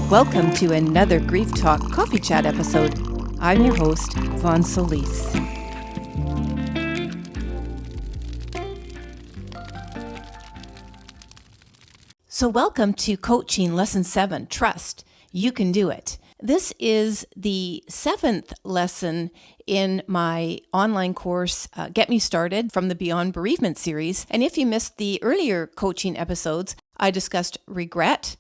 Welcome to another Grief Talk Coffee Chat episode. I'm your host, Vaughn Solis. So welcome to Coaching Lesson 7, Trust. You can do it. This is the 7th lesson in my online course, Get Me Started from the Beyond Bereavement series. And if you missed the earlier coaching episodes, I discussed regret,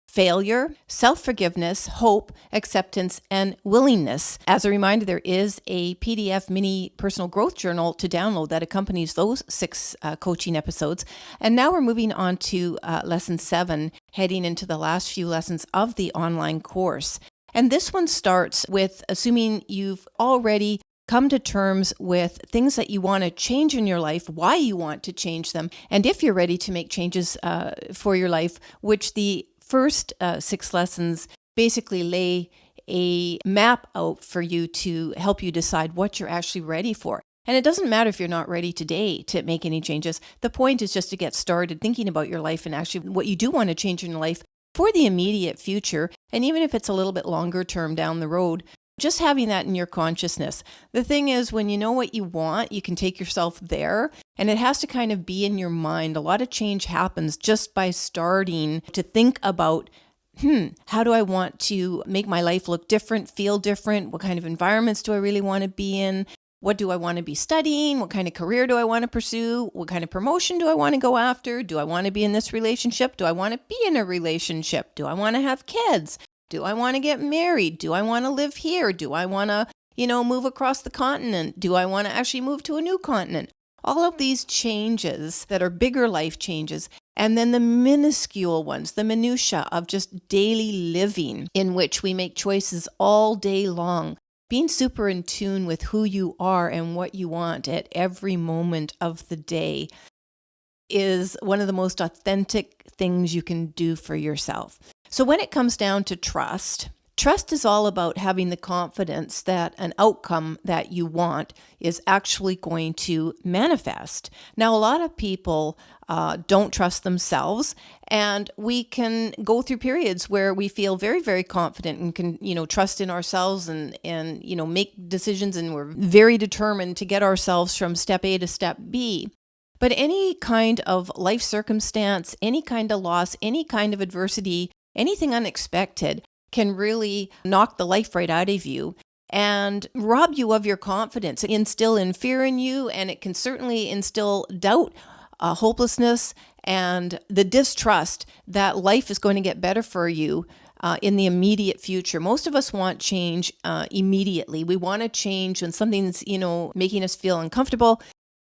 failure, self-forgiveness, hope, acceptance, and willingness. As a reminder, there is a PDF mini personal growth journal to download that accompanies those 6 coaching episodes. And now we're moving on to lesson 7, heading into the last few lessons of the online course. And this one starts with assuming you've already come to terms with things that you want to change in your life, why you want to change them, and if you're ready to make changes for your life, which the first 6 lessons basically lay a map out for you to help you decide what you're actually ready for. And it doesn't matter if you're not ready today to make any changes. The point is just to get started thinking about your life and actually what you do want to change in your life for the immediate future. And even if it's a little bit longer term down the road, just having that in your consciousness. The thing is, when you know what you want, you can take yourself there, and it has to kind of be in your mind. A lot of change happens just by starting to think about, how do I want to make my life look different, feel different? What kind of environments do I really want to be in? What do I want to be studying? What kind of career do I want to pursue? What kind of promotion do I want to go after? Do I want to be in this relationship? Do I want to be in a relationship? Do I want to have kids? Do I want to get married? Do I want to live here? Do I want to, move across the continent? Do I want to actually move to a new continent? All of these changes that are bigger life changes, and then the minuscule ones, the minutia of just daily living in which we make choices all day long. Being super in tune with who you are and what you want at every moment of the day is one of the most authentic things you can do for yourself. So when it comes down to trust is all about having the confidence that an outcome that you want is actually going to manifest. Now, a lot of people don't trust themselves, and we can go through periods where we feel very, very confident and can, trust in ourselves and make decisions, and we're very determined to get ourselves from step A to step B. But any kind of life circumstance, any kind of loss, any kind of adversity, anything unexpected can really knock the life right out of you and rob you of your confidence, instill in fear in you, and it can certainly instill doubt, hopelessness, and the distrust that life is going to get better for you in the immediate future. Most of us want change immediately. We want to change when something's, making us feel uncomfortable.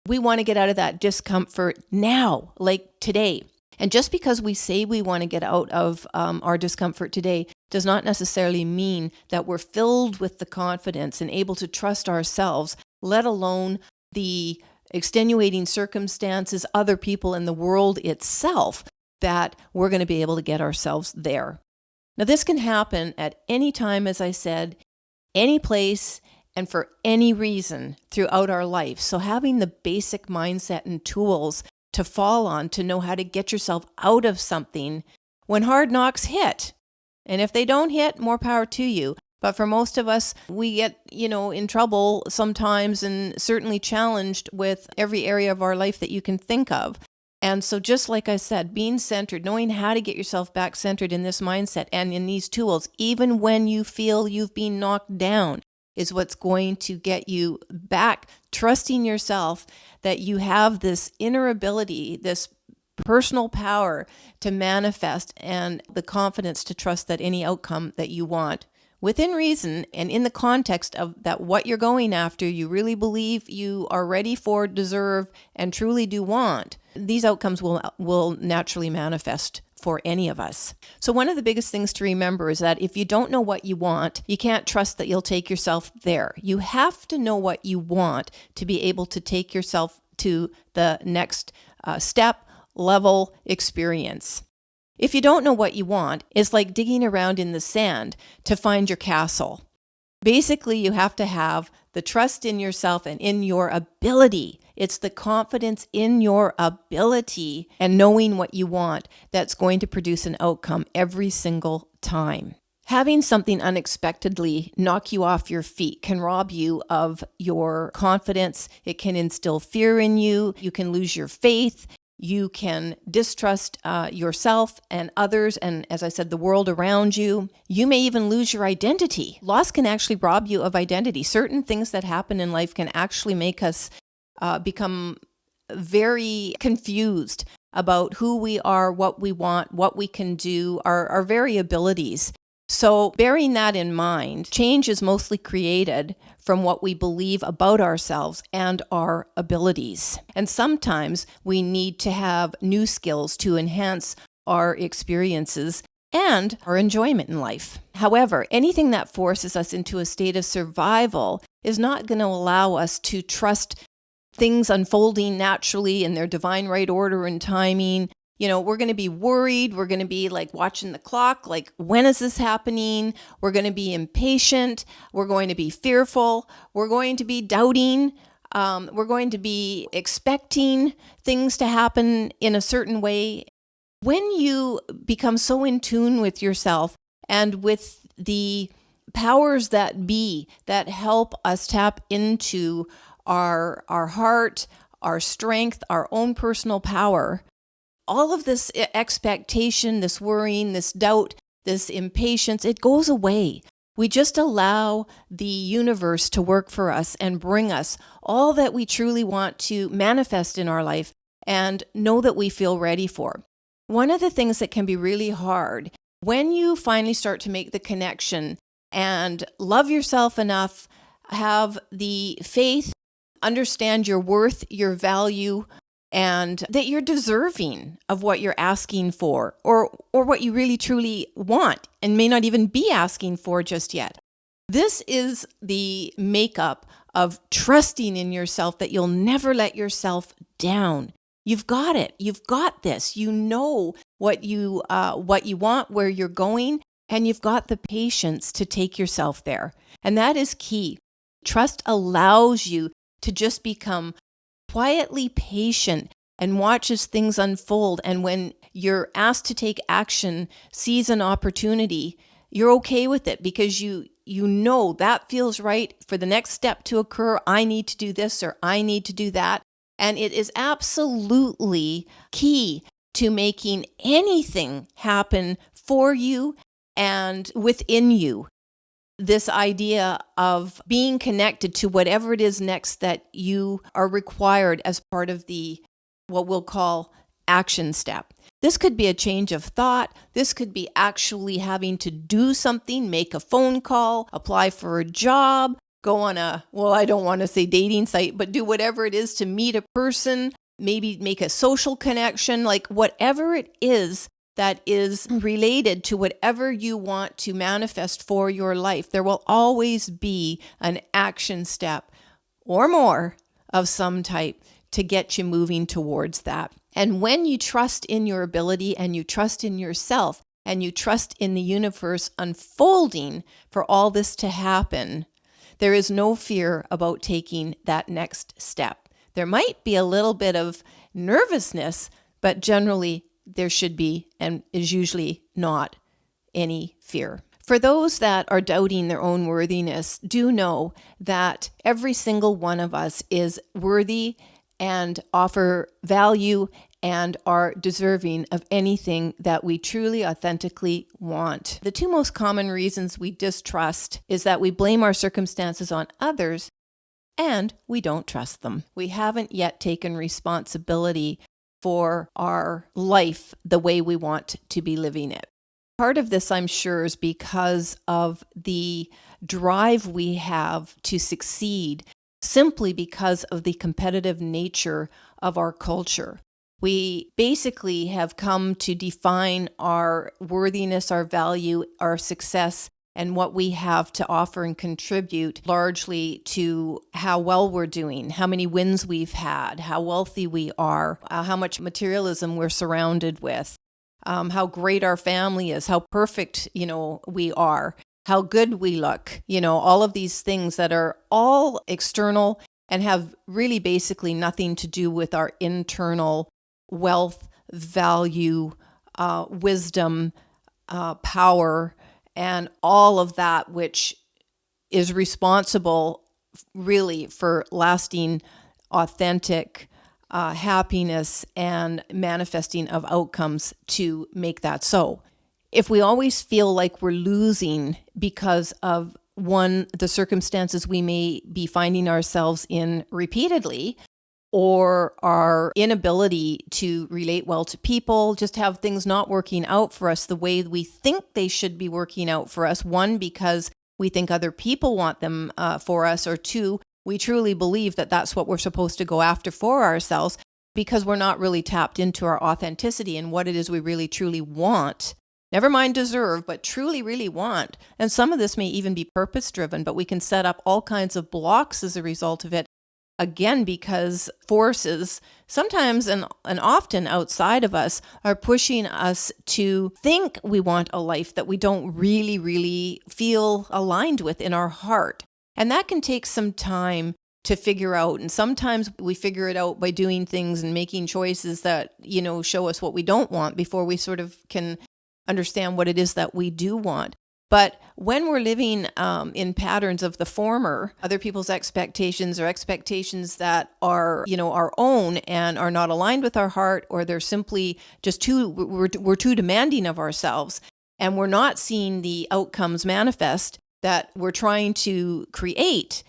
We want to get out of that discomfort now, like today. And just because we say we want to get out of our discomfort today does not necessarily mean that we're filled with the confidence and able to trust ourselves, let alone the extenuating circumstances, other people in the world itself, that we're going to be able to get ourselves there. Now, this can happen at any time, as I said, any place, and for any reason throughout our life. So having the basic mindset and tools to fall on to know how to get yourself out of something when hard knocks hit. And if they don't hit, more power to you. But for most of us, we get, in trouble sometimes and certainly challenged with every area of our life that you can think of. And so just like I said, being centered, knowing how to get yourself back centered in this mindset and in these tools, even when you feel you've been knocked down, is what's going to get you back, trusting yourself that you have this inner ability, this personal power to manifest, and the confidence to trust that any outcome that you want, within reason and in the context of that what you're going after, you really believe you are ready for, deserve, and truly do want, these outcomes will naturally manifest for any of us. So one of the biggest things to remember is that if you don't know what you want, you can't trust that you'll take yourself there. You have to know what you want to be able to take yourself to the next step, level, experience. If you don't know what you want, it's like digging around in the sand to find your castle. Basically, you have to have the trust in yourself and in your ability. It's the confidence in your ability and knowing what you want that's going to produce an outcome every single time. Having something unexpectedly knock you off your feet can rob you of your confidence. It can instill fear in you. You can lose your faith. You can distrust yourself and others, and as I said, the world around you. You may even lose your identity. Loss can actually rob you of identity. Certain things that happen in life can actually make us become very confused about who we are, what we want, what we can do, our very abilities. So bearing that in mind, change is mostly created from what we believe about ourselves and our abilities. And sometimes we need to have new skills to enhance our experiences and our enjoyment in life. However, anything that forces us into a state of survival is not going to allow us to trust things unfolding naturally in their divine right order and timing. We're going to be worried. We're going to be like watching the clock, like, when is this happening? We're going to be impatient. We're going to be fearful. We're going to be doubting. We're going to be expecting things to happen in a certain way. When you become so in tune with yourself and with the powers that be that help us tap into our heart, our strength, our own personal power, all of this expectation, this worrying, this doubt, this impatience, it goes away. We just allow the universe to work for us and bring us all that we truly want to manifest in our life and know that we feel ready for. One of the things that can be really hard when you finally start to make the connection and love yourself enough, have the faith, understand your worth, your value, and that you're deserving of what you're asking for or what you really truly want and may not even be asking for just yet. This is the makeup of trusting in yourself, that you'll never let yourself down. You've got it. You've got this. You know what you want, where you're going, and you've got the patience to take yourself there. And that is key. Trust allows you to just become quietly patient and watch as things unfold. And when you're asked to take action, seize an opportunity, you're okay with it because you know that feels right for the next step to occur. I need to do this or I need to do that. And it is absolutely key to making anything happen for you and within you. This idea of being connected to whatever it is next that you are required as part of the, what we'll call, action step. This could be a change of thought. This could be actually having to do something, make a phone call, apply for a job, go on I don't want to say dating site, but do whatever it is to meet a person, maybe make a social connection, like whatever it is that is related to whatever you want to manifest for your life. There will always be an action step or more of some type to get you moving towards that. And when you trust in your ability and you trust in yourself and you trust in the universe unfolding for all this to happen, there is no fear about taking that next step. There might be a little bit of nervousness, but generally there should be, and is usually not, any fear. For those that are doubting their own worthiness, do know that every single one of us is worthy and offer value and are deserving of anything that we truly, authentically want. The two most common reasons we distrust is that we blame our circumstances on others and we don't trust them. We haven't yet taken responsibility for our life the way we want to be living it. Part of this, I'm sure, is because of the drive we have to succeed, simply because of the competitive nature of our culture. We basically have come to define our worthiness, our value, our success, and what we have to offer and contribute largely to how well we're doing, how many wins we've had, how wealthy we are, how much materialism we're surrounded with, how great our family is, how perfect, we are, how good we look, all of these things that are all external and have really basically nothing to do with our internal wealth, value, wisdom, power, and all of that which is responsible really for lasting, authentic happiness and manifesting of outcomes to make that so. If we always feel like we're losing because of the circumstances we may be finding ourselves in repeatedly, or our inability to relate well to people, just have things not working out for us the way we think they should be working out for us. One, because we think other people want them for us, or two, we truly believe that that's what we're supposed to go after for ourselves because we're not really tapped into our authenticity and what it is we really truly want. Never mind deserve, but truly, really want. And some of this may even be purpose-driven, but we can set up all kinds of blocks as a result of it. Again, because forces, sometimes and often outside of us, are pushing us to think we want a life that we don't really, really feel aligned with in our heart. And that can take some time to figure out. And sometimes we figure it out by doing things and making choices that, show us what we don't want before we sort of can understand what it is that we do want. But when we're living in patterns of the former, other people's expectations or expectations that are, our own and are not aligned with our heart, or they're simply just we're too demanding of ourselves, and we're not seeing the outcomes manifest that we're trying to create,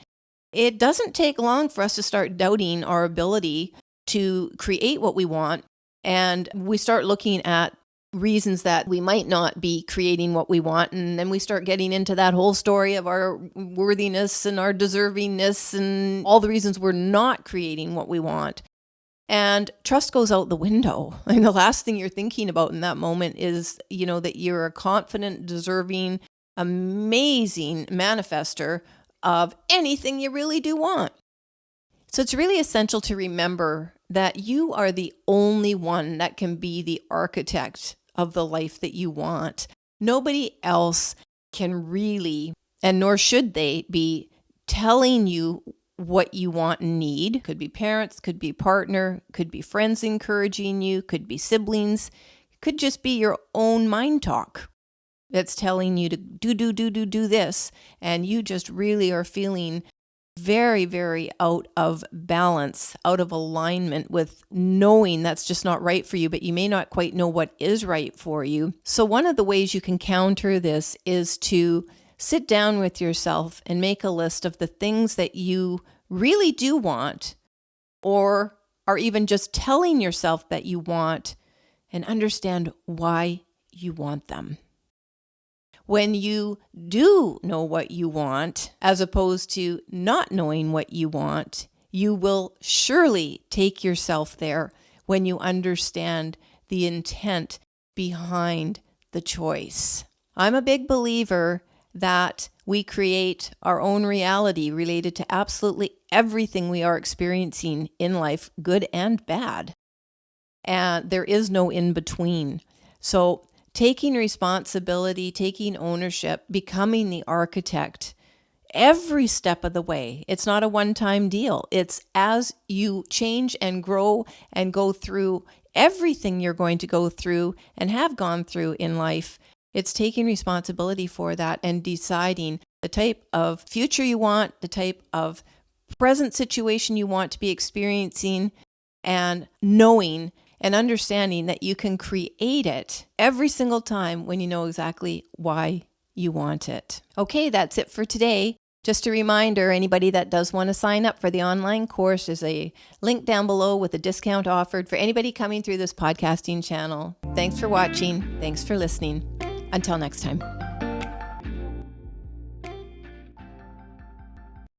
it doesn't take long for us to start doubting our ability to create what we want. And we start looking at reasons that we might not be creating what we want. And then we start getting into that whole story of our worthiness and our deservingness and all the reasons we're not creating what we want. And trust goes out the window. And the last thing you're thinking about in that moment is, that you're a confident, deserving, amazing manifester of anything you really do want. So it's really essential to remember that you are the only one that can be the architect of the life that you want. Nobody else can really, and nor should they be, telling you what you want and need. Could be parents, could be partner, could be friends encouraging you, could be siblings, could just be your own mind talk that's telling you to do this, and you just really are feeling very, very out of balance, out of alignment with knowing that's just not right for you, but you may not quite know what is right for you. So one of the ways you can counter this is to sit down with yourself and make a list of the things that you really do want, or are even just telling yourself that you want, and understand why you want them. When you do know what you want, as opposed to not knowing what you want, you will surely take yourself there when you understand the intent behind the choice. I'm a big believer that we create our own reality related to absolutely everything we are experiencing in life, good and bad. And there is no in between. So taking responsibility, taking ownership, becoming the architect, every step of the way. It's not a one-time deal. It's as you change and grow and go through everything you're going to go through and have gone through in life. It's taking responsibility for that and deciding the type of future you want, the type of present situation you want to be experiencing, and knowing and understanding that you can create it every single time when you know exactly why you want it. Okay, that's it for today. Just a reminder, anybody that does want to sign up for the online course, there's a link down below with a discount offered for anybody coming through this podcasting channel. Thanks for watching. Thanks for listening. Until next time.